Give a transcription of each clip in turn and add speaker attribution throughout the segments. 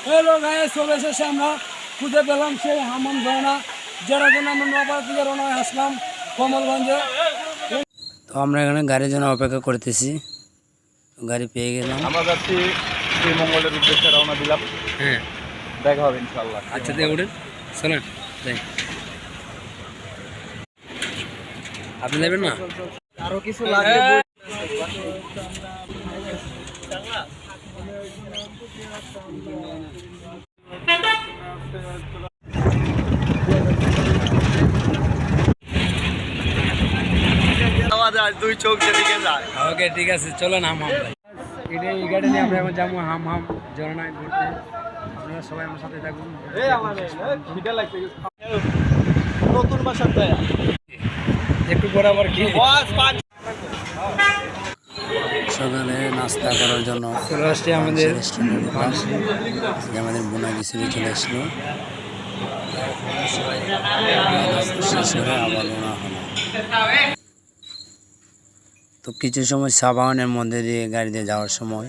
Speaker 1: Hello গায়ে চলে এসেছে আমরা খুঁজে পেলাম সেই হামাম ঝর্ণা, যার জন্য আমরা নবার থেকে রওনা আসলাম কমলগঞ্জে।
Speaker 2: তো আমরা এখানে গাড়ির জন্য অপেক্ষা করতেছি, গাড়ি পেয়ে গেলাম।
Speaker 3: আমরা যাচ্ছি শ্রীমঙ্গলের উদ্দেশ্যে রওনা দিলাম।
Speaker 2: হ্যাঁ,
Speaker 3: দেখা হবে ইনশাআল্লাহ।
Speaker 2: আচ্ছা দিয়ে উঠেন, চলেন যাই। আপনি নেবেন না?
Speaker 1: আরো কিছু লাগবে।
Speaker 3: দুই চোখ যেদিকে যায়।
Speaker 2: ওকে ঠিক আছে, চলেন হাম হাম ভাই। এই গাড়ি নিয়ে আমরা এখন যাবো হাম হাম ঝর্ণায় ঘুরতে। আপনারা সবাই আমার সাথে থাকুন।
Speaker 3: নতুন বাসার
Speaker 2: একটু বরাবর কি সকালে নাস্তা করার জন্য চলে আসছে আমাদের রেস্টুরেন্টের পাশে, আমাদের বোনা গিসিরি চলে আসলো। শেষ করে আবার রওনা হলো। তো কিছু সময় চা বাগানের মধ্যে দিয়ে গাড়ি দিয়ে যাওয়ার সময়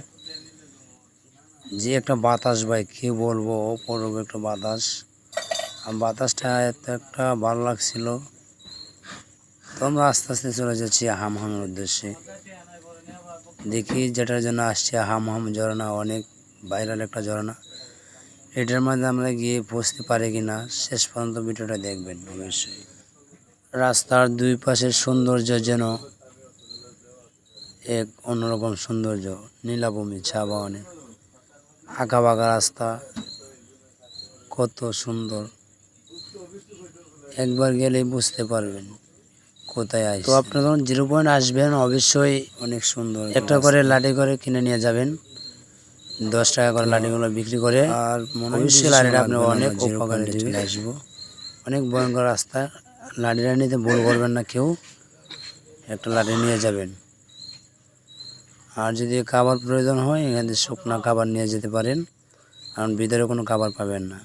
Speaker 2: যে একটা বাতাস ভাই কি বলবো, অপূর্ব একটা বাতাস। আর বাতাসটা এত একটা ভালো লাগছিল। তো আমরা আস্তে আস্তে চলে যাচ্ছি হাম হামের উদ্দেশ্যে। দেখি যেটার জন্য আসছে হাম হাম ঝর্ণা, অনেক ভাইরাল একটা ঝর্ণা। এটার মধ্যে আমরা গিয়ে পৌঁছতে পারি কিনা শেষ পর্যন্ত ভিডিওটা দেখবেন অবশ্যই। রাস্তার দুই পাশের সৌন্দর্য যেন এক অন্যরকম সৌন্দর্য, নীলাভূমি, চা বাগানের আঁকা বাঁকা রাস্তা, কত সুন্দর। একবার গেলেই বুঝতে পারবেন কোথায় আসে। তো আপনারা যখন 0 পয়েন্ট আসবেন অবশ্যই অনেক সুন্দর একটা করে লাঠি করে কিনে নিয়ে যাবেন। 10 টাকা করে লাঠিগুলো বিক্রি করে, আর অবশ্যই লাঠিটা আপনি অনেক উপকারে চলে আসবো। অনেক ভয়ঙ্কর রাস্তা, লাঠিটা নিতে ভুল করবেন না কেউ, একটা লাঠি নিয়ে যাবেন। আর যদি খাবার প্রয়োজন হয় এখান থেকে শুকনো খাবার নিয়ে যেতে পারেন, কারণ ভিতরে কোনো খাবার পাবেন না।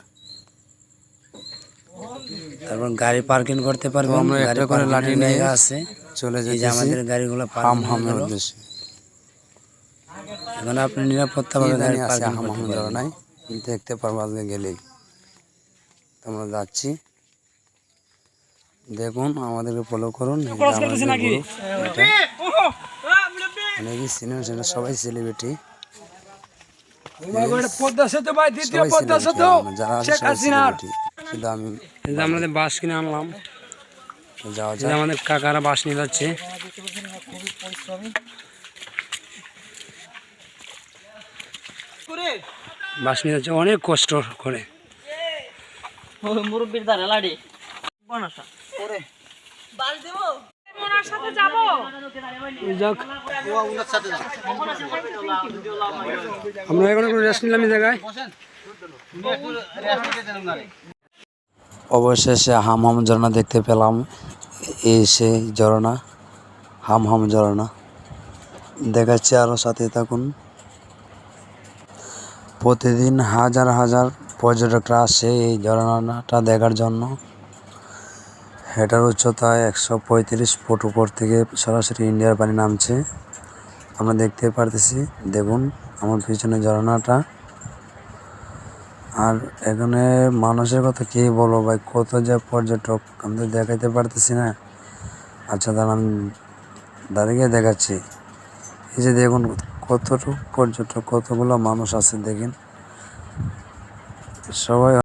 Speaker 2: তারপর গাড়ি পার্কিং করতে পারবেন। আমরা একটা করে লাঠি নিয়ে আছে চলে যাই আমাদের গাড়িগুলো হাম হামের উদ্দেশ্যে। এখন আপনি নিরাপত্তাভাবে গাড়ি পার্কিং করতে পারবেন, দেখতে পারবো আজকে গেলেই। আমরা যাচ্ছি, দেখুন আমাদেরকে ফলো করুন। অনেকই সিনেমা সেটা সবাই সেলিব্রিটি,
Speaker 1: পদ্মা সেতু ভাই, দ্বিতীয় পদ্মা সেতু শেখ হাসিনার।
Speaker 2: শুধু আমি আমাদের বাস কিনে আনলাম, যাওয়া যায়। আমাদের কাকারা বাস নিয়ে যাচ্ছে। বাস নিয়ে যাচ্ছে অনেক কষ্ট করে।
Speaker 4: মুরব্বীর দ্বারা লাড়ি বনসা করে বাল দেব ওনার সাথে যাব।
Speaker 2: আমরা এখন একটু রেস্ট নিলাম এই জায়গায়। অবশেষে হাম হাম ঝর্ণা দেখতে পেলাম। এই সেই ঝর্ণা, হাম হাম ঝর্ণা দেখাচ্ছে, আরও সাথে থাকুন। প্রতিদিন হাজার হাজার পর্যটকরা আসে এই ঝর্ণাটা দেখার জন্য। এটার উচ্চতা 135 ফুট উপর থেকে সরাসরি ইন্ডিয়ার পানি নামছে, আমরা দেখতে পারতেছি। দেখুন আমার পিছনে ঝর্ণাটা। আর এখানে মানুষের কথা কী বলবো ভাই, কত যে পর্যটক, আমি তো দেখাইতে পারতেছি না। আচ্ছা দাঁড়ান, আমি দাঁড়িয়ে দেখাচ্ছি। এই যে দেখুন কতটুকু পর্যটক, কতগুলো মানুষ আছে দেখেন সবাই।